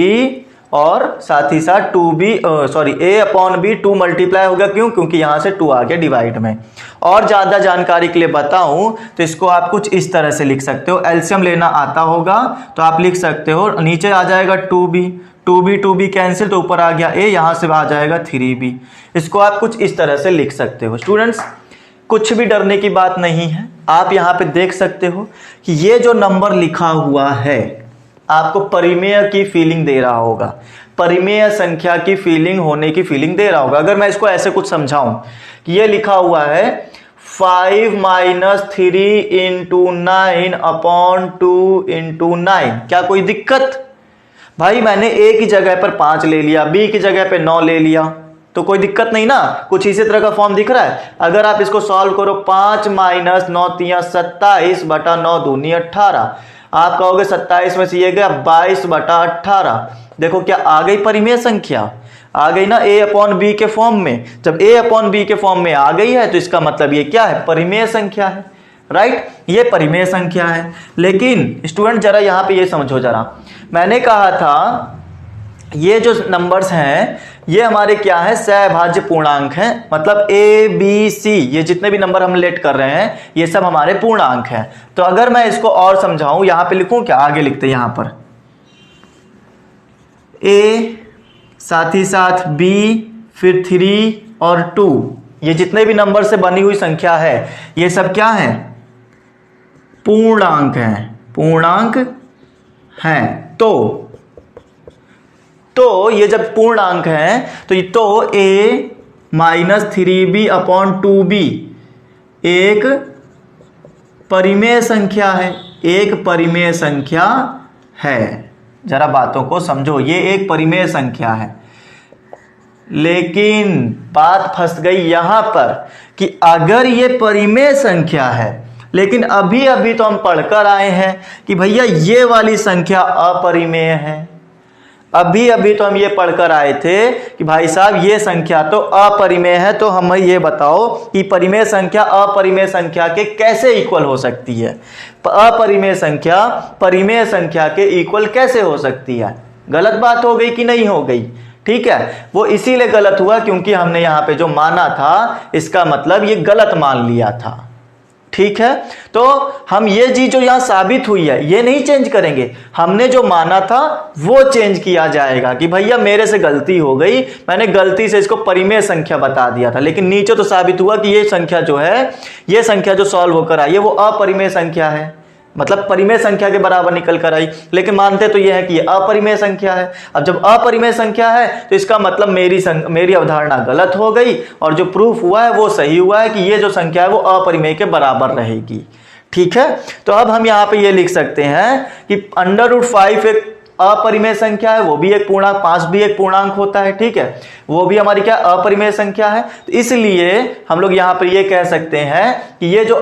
और साथ ही साथ a/b 2 मल्टीप्लाई होगा। क्यों? क्योंकि यहां से 2 आ गया डिवाइड में। और ज्यादा जानकारी के लिए बताऊं तो इसको आप कुछ इस तरह से लिख सकते हो। एलसीएम लेना आता होगा तो आप लिख सकते हो, नीचे आ जाएगा 2b कैंसिल, तो ऊपर आ गया a, यहां से आ जाएगा 3b। इसको आप कुछ इस तरह से लिख सकते हो। स्टूडेंट्स, कुछ भी डरने की बात नहीं है। आप यहां पे देख सकते हो कि ये जो नंबर लिखा हुआ है आपको परिमेय की फीलिंग दे रहा होगा, परिमेय संख्या की फीलिंग होने की फीलिंग दे रहा होगा। अगर मैं इसको ऐसे कुछ समझाऊं कि ये लिखा हुआ है 5 - 3 × 9/2 × 9, क्या कोई दिक्कत? भाई मैंने a की जगह पर 5 ले लिया, b की जगह पर 9 ले लिया, तो कोई दिक्कत नहीं ना। कुछ इसी तरह का फॉर्म दिख रहा है। अगर आप इसको सॉल्व करो, 5 - 9 × 27 / 9 × 2 = 18। आप कहोगे 27 में से ये गया 22/18। देखो क्या आ गई परिमेय संख्या, आ गई ना a/b के फॉर्म में। जब a/b के फॉर्म में आ गई है तो इसका मतलब ये क्या है? परिमेय संख्या है, राइट। ये परिमेय संख्या है। लेकिन स्टूडेंट जरा यहां पे ये समझो जरा, मैंने कहा था ये जो नंबर्स हैं ये हमारे क्या है? सहभाज्य पूर्णांक हैं। मतलब a, b, c ये जितने भी नंबर हम लेट कर रहे हैं ये सब हमारे पूर्णांक हैं। तो अगर मैं इसको और समझाऊं, यहां पे लिखूं क्या? आगे लिखते हैं यहां पर a, साथ ही साथ b, फिर 3 और 2, ये जितने भी नंबर से बनी हुई संख्या है ये सब क्या है? पूर्णांक हैं, पूर्णांक हैं। तो ये जब पूर्णांक हैं तो a - 3b/2b एक परिमेय संख्या है, एक परिमेय संख्या है। जरा बातों को समझो, ये एक परिमेय संख्या है। लेकिन बात फंस गई यहां पर कि अगर ये परिमेय संख्या है, लेकिन अभी तो हम पढ़कर आए हैं कि भैया ये वाली संख्या अपरिमेय है। अभी तो हम ये पढ़कर आए थे कि भाई साहब ये संख्या तो अपरिमेय है, तो हमें ये बताओ कि परिमेय संख्या अपरिमेय संख्या के कैसे इक्वल हो सकती है। अपरिमेय संख्या परिमेय संख्या के इक्वल कैसे हो सकती है। गलत बात हो गई कि नहीं हो गई। ठीक है, वो इसीलिए गलत हुआ क्योंकि हमने यहां पे जो माना था इसका मतलब ये गलत मान लिया था। ठीक है, तो हम ये चीज जो यहां साबित हुई है ये नहीं चेंज करेंगे, हमने जो माना था वो चेंज किया जाएगा कि भैया मेरे से गलती हो गई, मैंने गलती से इसको परिमेय संख्या बता दिया था, लेकिन नीचे तो साबित हुआ कि ये संख्या जो है, ये संख्या जो सॉल्व होकर आई है वो अपरिमेय संख्या है, मतलब परिमेय संख्या के बराबर निकल कर आई, लेकिन मानते तो यह है कि ये अपरिमेय संख्या है। अब जब अपरिमेय संख्या है तो इसका मतलब मेरी अवधारणा गलत हो गई और जो प्रूफ हुआ है वो सही हुआ है कि ये जो संख्या है वो अपरिमेय के बराबर रहेगी। ठीक है, तो अब हम यहाँ पे ये लिख सकते हैं कि √5 एक अपरिमेय संख्या है, वो भी एक पूर्णांक, 5 भी एक पूर्णांक होता है। ठीक है, वो भी हमारी क्या अपरिमेय संख्या है, तो इसलिए हम लोग यहाँ पर ये कह सकते हैं कि ये जो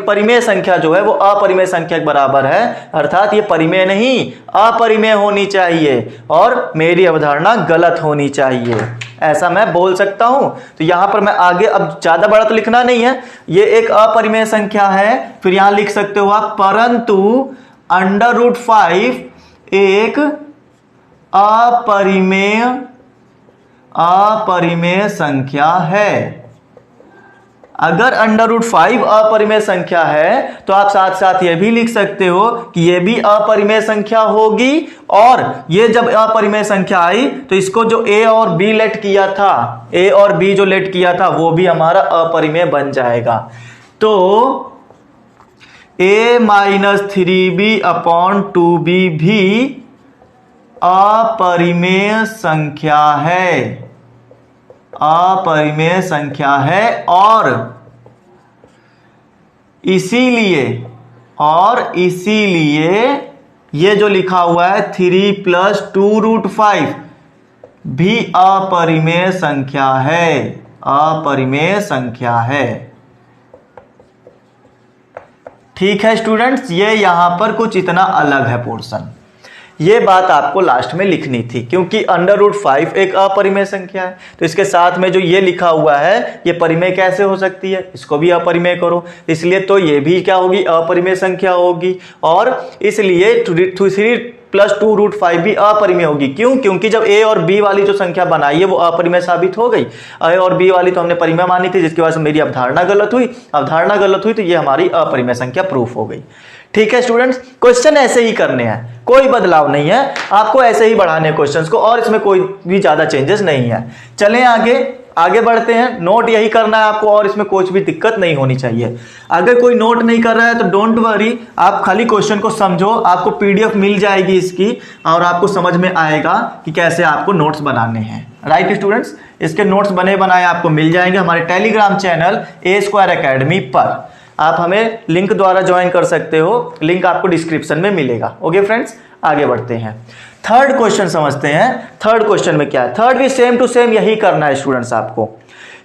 परिमेय संख्या जो है वो अपरिमेय संख्या के बराबर है, अर्थात ये परिमेय नहीं अपरिमेय होनी चाहिए और मेरी अवधारणा गलत होनी चाहिए, ऐसा मैं बोल सकता हूं। तो यहां पर मैं आगे अब ज्यादा बड़ा तो लिखना नहीं है, ये एक अपरिमेय संख्या है, फिर यहां लिख सकते हो आप परंतु √5 एक अपरिमेय संख्या है। अगर √5 अपरिमेय संख्या है तो आप साथ साथ यह भी लिख सकते हो कि यह भी अपरिमेय संख्या होगी, और ये जब अपरिमेय संख्या आई तो इसको जो a और b लेट किया था, a और b जो लेट किया था वो भी हमारा अपरिमेय बन जाएगा। तो a-3b/2b भी अपरिमेय संख्या है, अपरिमेय संख्या है, और इसीलिए ये जो लिखा हुआ है 3 + 2√5 भी अपरिमेय संख्या है, अपरिमेय संख्या है। ठीक है स्टूडेंट्स, ये यहां पर कुछ इतना अलग है पोर्शन, ये बात आपको लास्ट में लिखनी थी क्योंकि √5 एक अपरिमेय संख्या है, तो इसके साथ में जो ये लिखा हुआ है ये परिमेय कैसे हो सकती है, इसको भी अपरिमेय करो, इसलिए तो ये भी क्या होगी अपरिमेय संख्या होगी, और इसलिए 3 + 2√5 भी अपरिमेय होगी। क्यों? क्योंकि जब a और b वाली जो संख्या बनाई है वो अपरिमेय साबित हो गई, a और b वाली तो हमने परिमेय मानी थी जिसकी वजह से मेरी अवधारणा गलत हुई, अवधारणा गलत हुई तो ये हमारी अपरिमेय संख्या प्रूफ हो गई। ठीक है स्टूडेंट्स, क्वेश्चन ऐसे ही करने हैं, कोई बदलाव नहीं है, आपको ऐसे ही बढ़ाने हैं क्वेश्चंस को, और इसमें कोई भी ज्यादा चेंजेस नहीं है। चलें आगे बढ़ते हैं, नोट यही करना है आपको और इसमें कुछ भी दिक्कत नहीं होनी चाहिए। अगर कोई नोट नहीं कर रहा है तो डोंट वरी, आप खाली क्वेश्चन को समझो, आपको पीडीएफ मिल जाएगी इसकी और आपको समझ में आएगा कि कैसे आपको नोट्स बनाने हैं। राइट स्टूडेंट्स, इसके नोट्स बने बनाए आपको मिल जाएंगे हमारे टेलीग्राम चैनल A² अकेडमी पर, आप हमें लिंक द्वारा ज्वाइन कर सकते हो, लिंक आपको डिस्क्रिप्शन में मिलेगा। ओके फ्रेंड्स, आगे बढ़ते हैं, थर्ड क्वेश्चन समझते हैं। थर्ड क्वेश्चन में क्या है, थर्ड भी सेम टू सेम यही करना है स्टूडेंट्स, आपको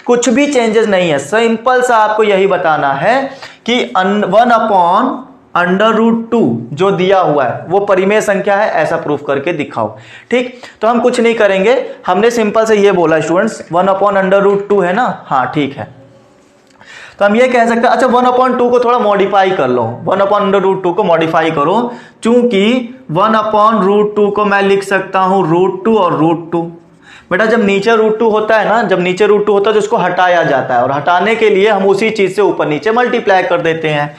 कुछ भी चेंजेस नहीं है, सिंपल सा आपको यही बताना है कि 1/√2 जो दिया हुआ है वो परिमेय संख्या है, ऐसा प्रूफ करके दिखाओ। ठीक, तो हम कुछ नहीं करेंगे, हमने सिंपल से ये बोला स्टूडेंट्स 1/√2 है ना, हाँ ठीक है, तो हम ये कह सकते हैं, अच्छा 1/2 को थोड़ा मॉडिफाई कर लो, 1/√2 को मॉडिफाई करो, चूंकि 1/√2 को मैं लिख सकता हूं √2 और √2। बेटा जब नीचे √2 होता है ना, जब नीचे √2 होता है तो इसको हटाया जाता है, और हटाने के लिए हम उसी चीज से ऊपर नीचे मल्टीप्लाई कर देते हैं।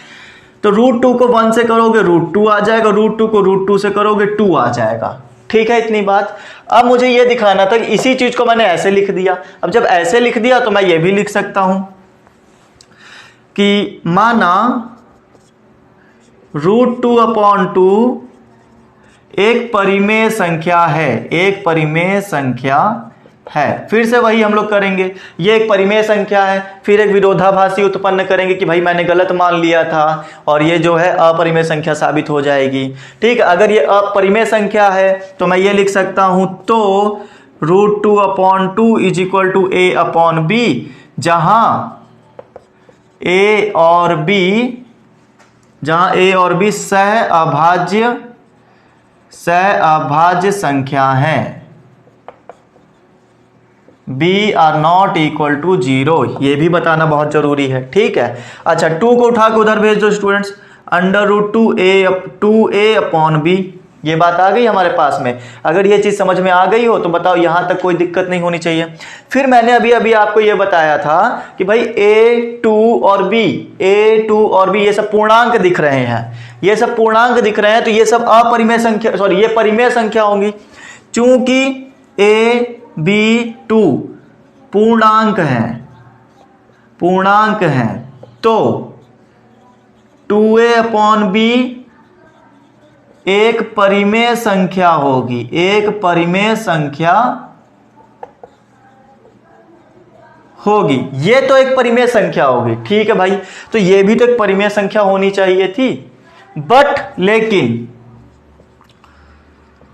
तो √2 को 1 से करोगे √2 आ जाएगा, √2 को √2 से करोगे 2 आ जाएगा। ठीक है, इतनी बात। अब मुझे ये दिखाना था कि इसी चीज को मैंने ऐसे लिख दिया, अब जब ऐसे लिख दिया तो मैं ये भी लिख सकता हूं कि माना √2/2 एक परिमेय संख्या है, एक परिमेय संख्या है। फिर से वही हम लोग करेंगे, ये एक परिमेय संख्या है, फिर एक विरोधाभासी उत्पन्न करेंगे कि भाई मैंने गलत मान लिया था और ये जो है अपरिमेय संख्या साबित हो जाएगी। ठीक, अगर ये अपरिमेय संख्या है तो मैं ये लिख सकता हूं, तो √2/2 = a/b, जहां a और b सह अभाज्य संख्या है। B are not equal to 0, ये भी बताना बहुत जरूरी है। ठीक है, अच्छा 2 को उठा के उधर भेज दो students, under root 2a upon b, ये बात आ गई हमारे पास में। अगर ये चीज समझ में आ गई हो तो बताओ, यहां तक कोई दिक्कत नहीं होनी चाहिए। फिर मैंने अभी अभी आपको ये बताया था कि भाई a2 और b ये सब पूर्णांक दिख रहे हैं, ये सब पूर्णांक दिख रहे हैं, तो ये सब अपरिमेय संख्या, सॉरी ये परिमेय संख्या होंगी। चूंकि a b2 पूर्णांक हैं तो 2a अपॉन b एक परिमेय संख्या होगी, एक परिमेय संख्या होगी। ये तो एक परिमेय संख्या होगी, ठीक है भाई, तो ये भी तो एक परिमेय संख्या होनी चाहिए थी। बट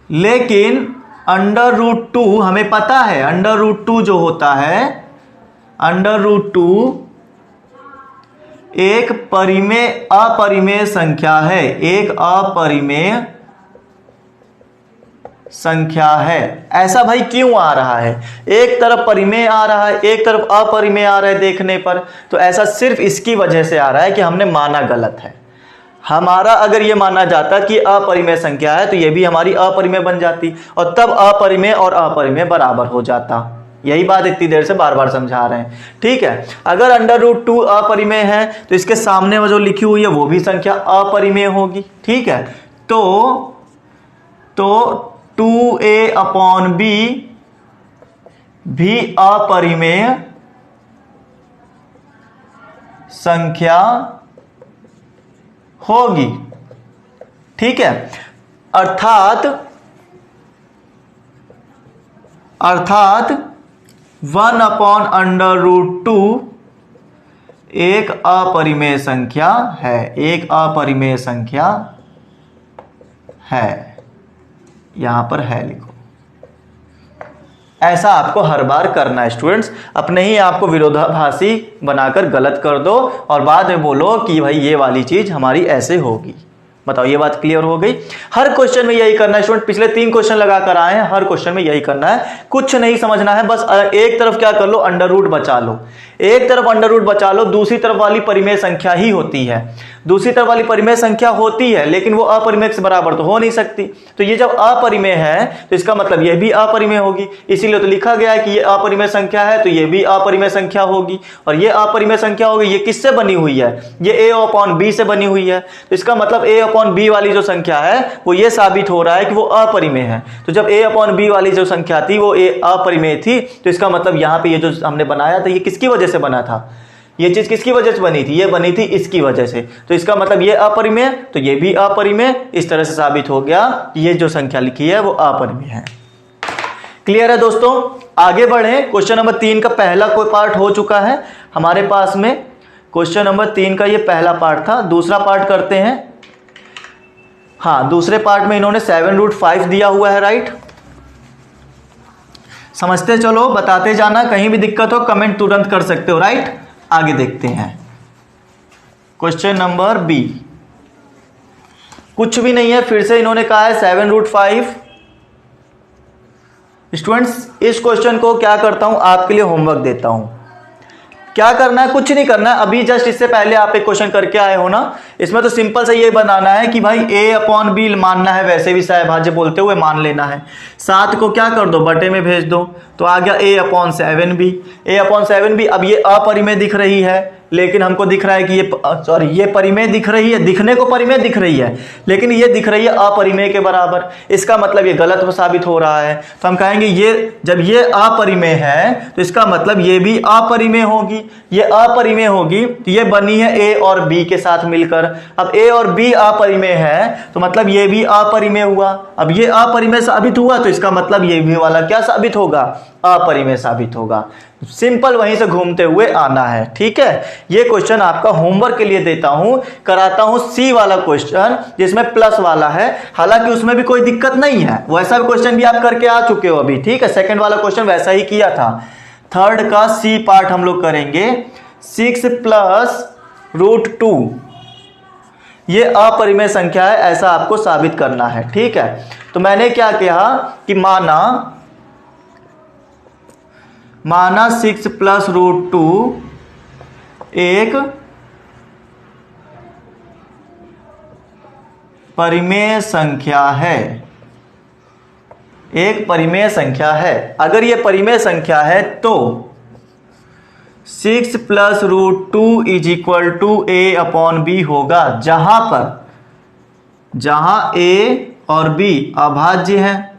लेकिन अंडर रूट 2 हमें पता है, अंडर रूट 2 जो होता है, अंडर रूट 2 एक अपरिमेय संख्या है, एक अपरिमेय संख्या है। ऐसा भाई क्यों आ रहा है? एक तरफ परिमेय आ रहा है, एक तरफ अपरिमेय आ रहा है देखने पर, तो ऐसा सिर्फ इसकी वजह से आ रहा है कि हमने माना गलत है। हमारा अगर ये माना जाता कि अपरिमेय संख्या है तो ये भी हमारी अपरिमेय बन जाती, और तब अपरिमेय और अपरिमेय बराबर हो जाता। यही बात इतनी देर से बार बार समझा रहे हैं। ठीक है, अगर अंडर रूट 2 अपरिमेय है तो इसके सामने में जो लिखी हुई है वो भी संख्या अपरिमेय होगी। ठीक है, तो 2a अपॉन b भी अपरिमेय संख्या होगी। ठीक है, अर्थात 1 अपॉन अंडर रूट 2 एक अपरिमेय संख्या है, एक अपरिमेय संख्या है, यहां पर है लिखो। ऐसा आपको हर बार करना है स्टूडेंट्स, अपने ही आपको विरोधाभासी बनाकर गलत कर दो और बाद में बोलो कि भाई ये वाली चीज हमारी ऐसे होगी। बताओ, ये बात क्लियर हो गई? हर क्वेश्चन में यही करना है स्टूडेंट, पिछले 3 क्वेश्चन लगा कर आए हैं, हर क्वेश्चन में यही करना है, कुछ नहीं समझना है, बस एक तरफ क्या कर लो, अंडर रूट बचा लो, एक तरफ अंडर रूट बचा लो, दूसरी तरफ वाली परिमेय संख्या ही होती है, दूसरी तरफ वाली परिमेय संख्या होती है, लेकिन वो अपरिमेय से बराबर तो हो नहीं सकती। तो ये जब अपरिमेय है तो इसका मतलब ये भी अपरिमेय होगी, इसीलिए तो लिखा गया है कि ये अपरिमेय संख्या है तो ये भी अपरिमेय संख्या होगी, और ये अपरिमेय संख्या होगी, ये किससे बनी हुई है, ये a अपॉन b से बनी हुई है, तो इसका मतलब a अपॉन b वाली जो संख्या है वो ये साबित हो रहा है कि वो अपरिमेय है। तो जब a अपॉन b वाली जो संख्या थी वो a अपरिमेय थी, तो इसका मतलब यहाँ पे ये जो हमने बनाया था ये किसकी वजह से बना था, ये चीज किसकी वजह से बनी थी, ये बनी थी इसकी वजह से, तो इसका मतलब ये अपरिमेय तो ये भी अपरिमेय, इस तरह से साबित हो गया कि ये जो संख्या लिखी है वो अपरिमेय है। क्लियर है दोस्तों? आगे बढ़े, क्वेश्चन नंबर 3 का पहला कोई पार्ट हो चुका है हमारे पास में, क्वेश्चन नंबर 3 का ये पहला पार्ट था। दूसरा पार्ट करते हैं। हाँ, दूसरे पार्ट में इन्होंने 7√5 दिया हुआ है, राइट? समझते चलो, बताते जाना, कहीं भी दिक्कत हो कमेंट तुरंत कर सकते हो, राइट? आगे देखते हैं क्वेश्चन नंबर बी। कुछ भी नहीं है, फिर से इन्होंने कहा है 7√5। स्टूडेंट्स, इस क्वेश्चन को क्या करता हूं, आपके लिए होमवर्क देता हूं। क्या करना है, कुछ नहीं करना है, अभी जस्ट इससे पहले आप एक क्वेश्चन करके आए हो ना, इसमें तो सिंपल से ये बनाना है कि भाई a अपॉन बी मानना है, वैसे भी सहभाज्य बोलते हुए मान लेना है। 7 को क्या कर दो, बटे में भेज दो, तो आ गया a upon 7b। a upon 7b, अब ये अपरिमेय दिख रही है, लेकिन हमको दिख रहा है कि ये परिमेय दिख रही है, दिखने को परिमेय दिख रही है, लेकिन ये दिख रही है अपरिमेय के बराबर, इसका मतलब ये गलत साबित हो रहा है। तो हम कहेंगे ये जब ये अपरिमेय है तो इसका मतलब ये भी अपरिमेय होगी, ये अपरिमेय होगी तो ये बनी है a और b के साथ मिलकर। अब a और b अपरिमेय है तो मतलब ये भी अपरिमेय हुआ। अब ये अपरिमेय साबित हुआ तो इसका मतलब ये भी वाला क्या साबित होगा, अपरिमेय साबित होगा। सिंपल वहीं से घूमते हुए आना है, ठीक है? ये क्वेश्चन आपका होमवर्क के लिए देता हूं, कराता हूं सी वाला क्वेश्चन जिसमें प्लस वाला है, हालांकि उसमें भी कोई दिक्कत नहीं है, वैसा भी क्वेश्चन भी आप करके आ चुके हो अभी, ठीक है? सेकंड वाला क्वेश्चन वैसा ही किया था। थर्ड का सी पार्ट हम लोग करेंगे। 6 + √2 ये अपरिमेय संख्या है, ऐसा आपको साबित करना है, ठीक है? तो मैंने क्या किया कि -6 + √2 एक परिमेय संख्या है, एक परिमेय संख्या है। अगर ये परिमेय संख्या है तो 6 + √2 = a/b होगा, जहां a और b अभाज्य है,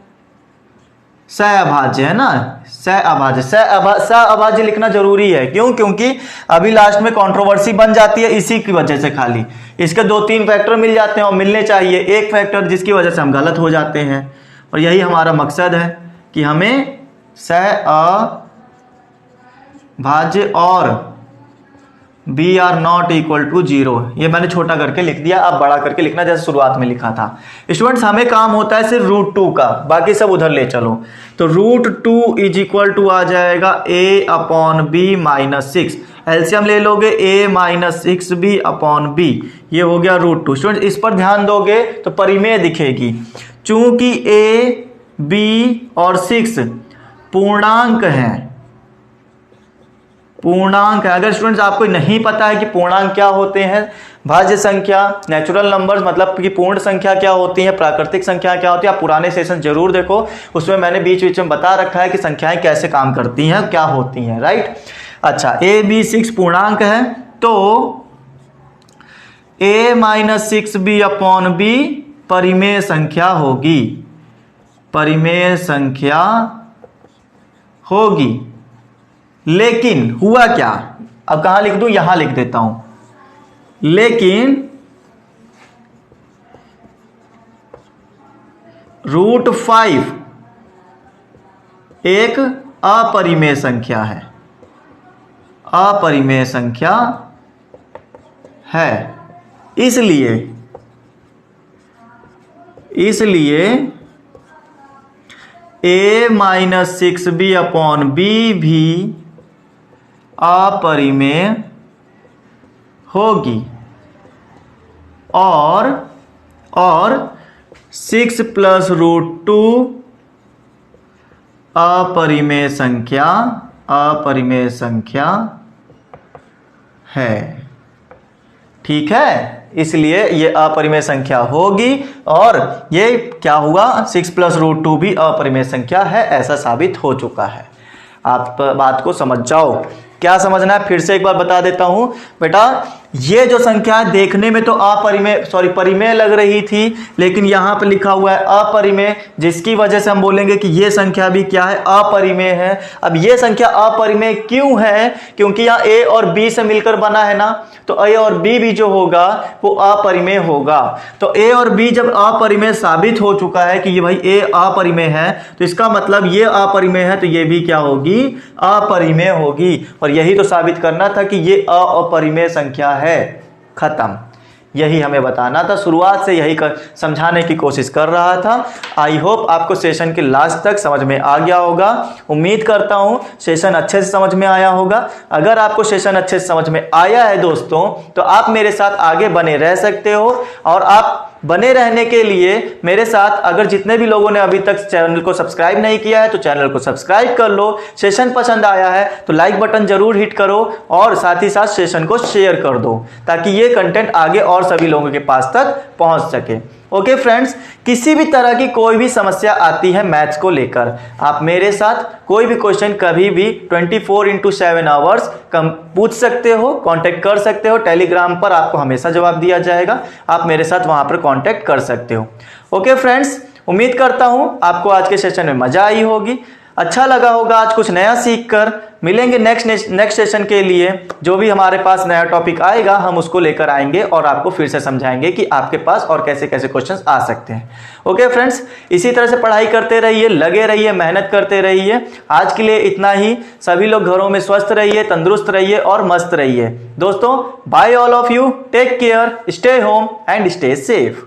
सहअभाज्य है ना, सहअभाज्य लिखना जरूरी है। क्यों? क्योंकि अभी लास्ट में कंट्रोवर्सी बन जाती है इसी की वजह से। खाली इसके 2-3 फैक्टर मिल जाते हैं और मिलने चाहिए एक फैक्टर, जिसकी वजह से हम गलत हो जाते हैं। और यही हमारा मकसद है कि हमें सहअभाज्य और b are not equal to 0, ये मैंने छोटा करके लिख दिया, अब बड़ा करके लिखना जैसे शुरुआत में लिखा था। स्टूडेंट्स हमें काम होता है सिर्फ √2 का, बाकी सब उधर ले चलो। तो √2 = आ जाएगा a/b - 6, एलसीएम ले लोगे a - 6b/b, ये हो गया √2। स्टूडेंट्स इस पर ध्यान दोगे तो परिमेय दिखेगी, चूंकि a, b और 6 पूर्णांक हैं, पूर्णांक है। अगर स्टूडेंट्स आपको नहीं पता है कि पूर्णांक क्या होते हैं, भाज्य संख्या, नेचुरल नंबर्स मतलब कि पूर्ण संख्या क्या होती है, प्राकृतिक संख्या क्या होती है, आप पुराने सेशन जरूर देखो, उसमें मैंने बीच बीच में बता रखा है कि संख्याएं कैसे काम करती हैं, क्या होती हैं, राइट। अच्छा, a, b, 6 पूर्णांक है तो a - 6b/b परिमेय संख्या होगी, परिमेय संख्या होगी। लेकिन हुआ क्या, अब कहां लिख दूं, यहां लिख देता हूं, लेकिन √5 एक अपरिमेय संख्या है, अपरिमेय संख्या है। इसलिए a - 6b/b भी अपरिमेय होगी, और 6 + √2 अपरिमेय संख्या है। ठीक है, इसलिए ये अपरिमेय संख्या होगी, और ये क्या हुआ, 6 + √2 भी अपरिमेय संख्या है, ऐसा साबित हो चुका है। आप बात को समझ जाओ। क्या समझना है फिर से एक बार बता देता हूं बेटा, ये जो संख्या देखने में तो परिमेय लग रही थी, लेकिन यहां पर लिखा हुआ है अपरिमेय, जिसकी वजह से हम बोलेंगे कि ये संख्या भी क्या है, अपरिमेय है। अब ये संख्या अपरिमेय क्यों है, क्योंकि यहाँ a और b से मिलकर बना है ना, तो a और b भी जो होगा वो अपरिमेय होगा। तो a और b जब अपरिमेय साबित हो चुका है कि ये भाई a अपरिमेय है, तो इसका मतलब ये अपरिमेय है, तो ये भी क्या होगी, अपरिमेय होगी। और यही तो साबित करना था कि ये अपरिमेय संख्या है, खत्म। यही हमें बताना था, शुरुआत से यही समझाने की कोशिश कर रहा था। आई होप आपको सेशन के लास्ट तक समझ में आ गया होगा। उम्मीद करता हूं सेशन अच्छे से समझ में आया होगा। अगर आपको सेशन अच्छे से समझ में आया है दोस्तों, तो आप मेरे साथ आगे बने रह सकते हो। और आप बने रहने के लिए मेरे साथ, अगर जितने भी लोगों ने अभी तक चैनल को सब्सक्राइब नहीं किया है तो चैनल को सब्सक्राइब कर लो। सेशन पसंद आया है तो लाइक बटन जरूर हिट करो, और साथ ही साथ सेशन को शेयर कर दो, ताकि ये कंटेंट आगे और सभी लोगों के पास तक पहुंच सके। ओके फ्रेंड्स, किसी भी तरह की कोई भी समस्या आती है मैथ्स को लेकर, आप मेरे साथ कोई भी क्वेश्चन कभी भी 24/7 आवर्स पूछ सकते हो, कांटेक्ट कर सकते हो। टेलीग्राम पर आपको हमेशा जवाब दिया जाएगा, आप मेरे साथ वहां पर कांटेक्ट कर सकते हो। ओके फ्रेंड्स, उम्मीद करता हूं आपको आज के सेशन में मजा आई होगी, अच्छा लगा होगा आज कुछ नया सीखकर। मिलेंगे नेक्स्ट सेशन के लिए, जो भी हमारे पास नया टॉपिक आएगा हम उसको लेकर आएंगे और आपको फिर से समझाएंगे कि आपके पास और कैसे कैसे क्वेश्चंस आ सकते हैं। ओके फ्रेंड्स, इसी तरह से पढ़ाई करते रहिए, लगे रहिए, मेहनत करते रहिए। आज के लिए इतना ही। सभी लोग घरों में स्वस्थ रहिए, तंदुरुस्त रहिए और मस्त रहिए। दोस्तों, bye all of you, take care, stay home and stay safe.